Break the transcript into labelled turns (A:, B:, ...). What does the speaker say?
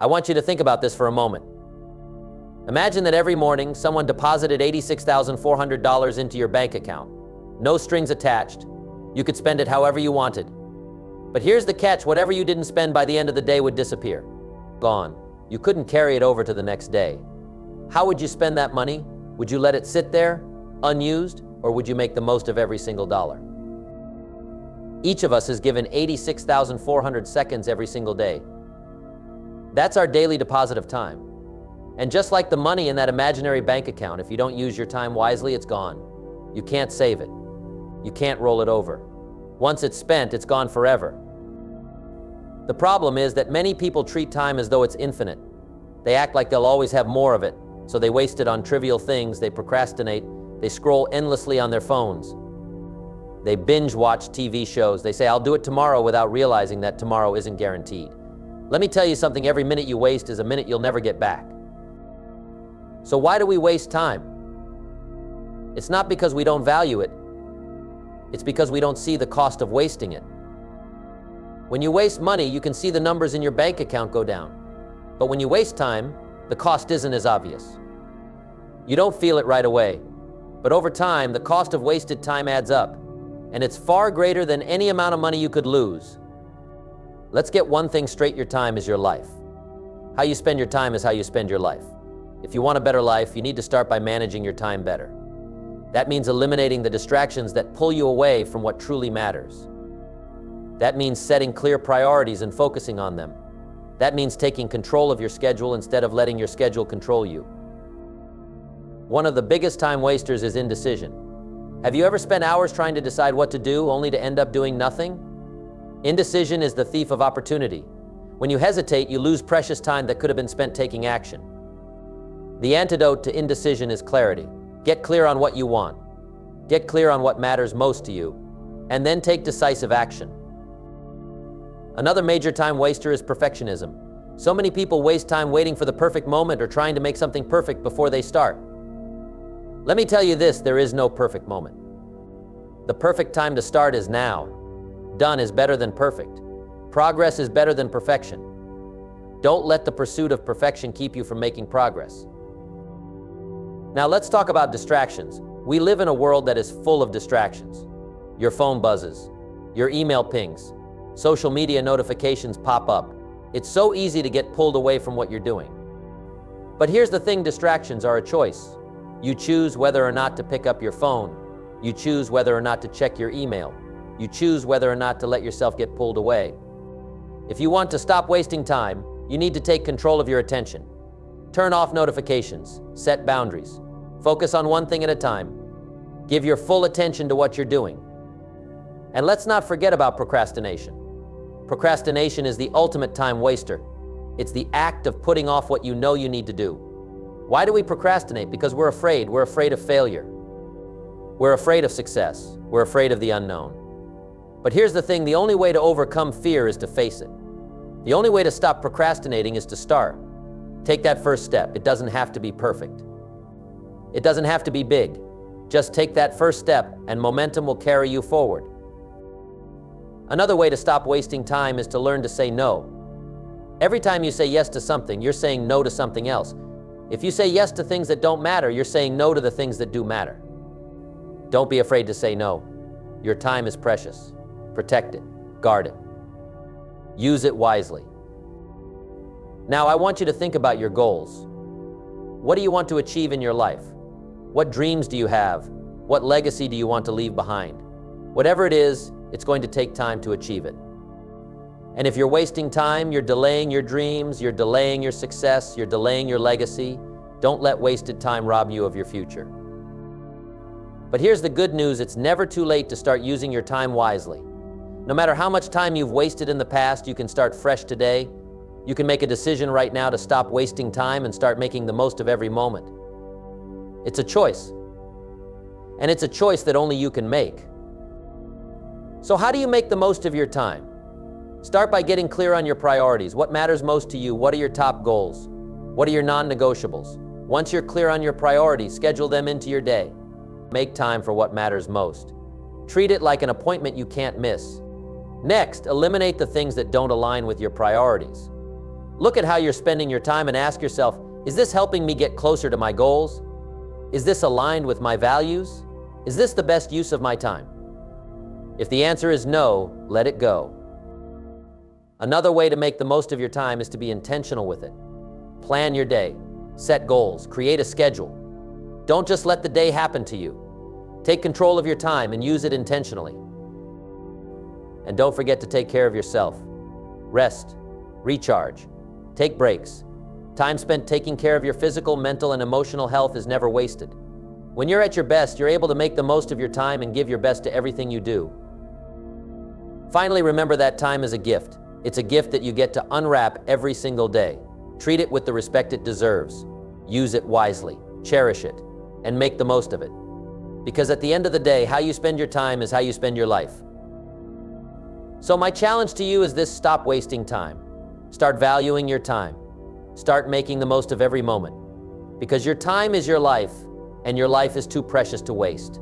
A: I want you to think about this for a moment. Imagine that every morning someone deposited $86,400 into your bank account. No strings attached. You could spend it however you wanted. But here's the catch, whatever you didn't spend by the end of the day would disappear. Gone. You couldn't carry it over to the next day. How would you spend that money? Would you let it sit there, unused, or would you make the most of every single dollar? Each of us is given 86,400 seconds every single day. That's our daily deposit of time. And just like the money in that imaginary bank account, if you don't use your time wisely, it's gone. You can't save it. You can't roll it over. Once it's spent, it's gone forever. The problem is that many people treat time as though it's infinite. They act like they'll always have more of it, so they waste it on trivial things, they procrastinate, they scroll endlessly on their phones. They binge watch TV shows. They say, I'll do it tomorrow, without realizing that tomorrow isn't guaranteed. Let me tell you something, every minute you waste is a minute you'll never get back. So why do we waste time? It's not because we don't value it. It's because we don't see the cost of wasting it. When you waste money, you can see the numbers in your bank account go down. But when you waste time, the cost isn't as obvious. You don't feel it right away. But over time, the cost of wasted time adds up. And it's far greater than any amount of money you could lose. Let's get one thing straight, your time is your life. How you spend your time is how you spend your life. If you want a better life, you need to start by managing your time better. That means eliminating the distractions that pull you away from what truly matters. That means setting clear priorities and focusing on them. That means taking control of your schedule instead of letting your schedule control you. One of the biggest time wasters is indecision. Have you ever spent hours trying to decide what to do only to end up doing nothing? Indecision is the thief of opportunity. When you hesitate, you lose precious time that could have been spent taking action. The antidote to indecision is clarity. Get clear on what you want. Get clear on what matters most to you, and then take decisive action. Another major time waster is perfectionism. So many people waste time waiting for the perfect moment or trying to make something perfect before they start. Let me tell you this, there is no perfect moment. The perfect time to start is now. Done is better than perfect. Progress is better than perfection. Don't let the pursuit of perfection keep you from making progress. Now let's talk about distractions. We live in a world that is full of distractions. Your phone buzzes, your email pings, social media notifications pop up. It's so easy to get pulled away from what you're doing. But here's the thing, distractions are a choice. You choose whether or not to pick up your phone. You choose whether or not to check your email. You choose whether or not to let yourself get pulled away. If you want to stop wasting time, you need to take control of your attention. Turn off notifications, set boundaries, focus on one thing at a time. Give your full attention to what you're doing. And let's not forget about procrastination. Procrastination is the ultimate time waster. It's the act of putting off what you know you need to do. Why do we procrastinate? Because we're afraid. We're afraid of failure. We're afraid of success. We're afraid of the unknown. But here's the thing, the only way to overcome fear is to face it. The only way to stop procrastinating is to start. Take that first step. It doesn't have to be perfect. It doesn't have to be big. Just take that first step and momentum will carry you forward. Another way to stop wasting time is to learn to say no. Every time you say yes to something, you're saying no to something else. If you say yes to things that don't matter, you're saying no to the things that do matter. Don't be afraid to say no. Your time is precious. Protect it. Guard it. Use it wisely. Now, I want you to think about your goals. What do you want to achieve in your life? What dreams do you have? What legacy do you want to leave behind? Whatever it is, it's going to take time to achieve it. And if you're wasting time, you're delaying your dreams, you're delaying your success, you're delaying your legacy. Don't let wasted time rob you of your future. But here's the good news, it's never too late to start using your time wisely. No matter how much time you've wasted in the past, you can start fresh today. You can make a decision right now to stop wasting time and start making the most of every moment. It's a choice. And it's a choice that only you can make. So how do you make the most of your time? Start by getting clear on your priorities. What matters most to you? What are your top goals? What are your non-negotiables? Once you're clear on your priorities, schedule them into your day. Make time for what matters most. Treat it like an appointment you can't miss. Next, eliminate the things that don't align with your priorities. Look at how you're spending your time and ask yourself, is this helping me get closer to my goals? Is this aligned with my values? Is this the best use of my time? If the answer is no, let it go. Another way to make the most of your time is to be intentional with it. Plan your day, set goals, create a schedule. Don't just let the day happen to you. Take control of your time and use it intentionally. And don't forget to take care of yourself. Rest, recharge, take breaks. Time spent taking care of your physical, mental, and emotional health is never wasted. When you're at your best, you're able to make the most of your time and give your best to everything you do. Finally, remember that time is a gift. It's a gift that you get to unwrap every single day. Treat it with the respect it deserves. Use it wisely, cherish it, and make the most of it. Because at the end of the day, how you spend your time is how you spend your life. So my challenge to you is this: stop wasting time. Start valuing your time. Start making the most of every moment. Because your time is your life, and your life is too precious to waste.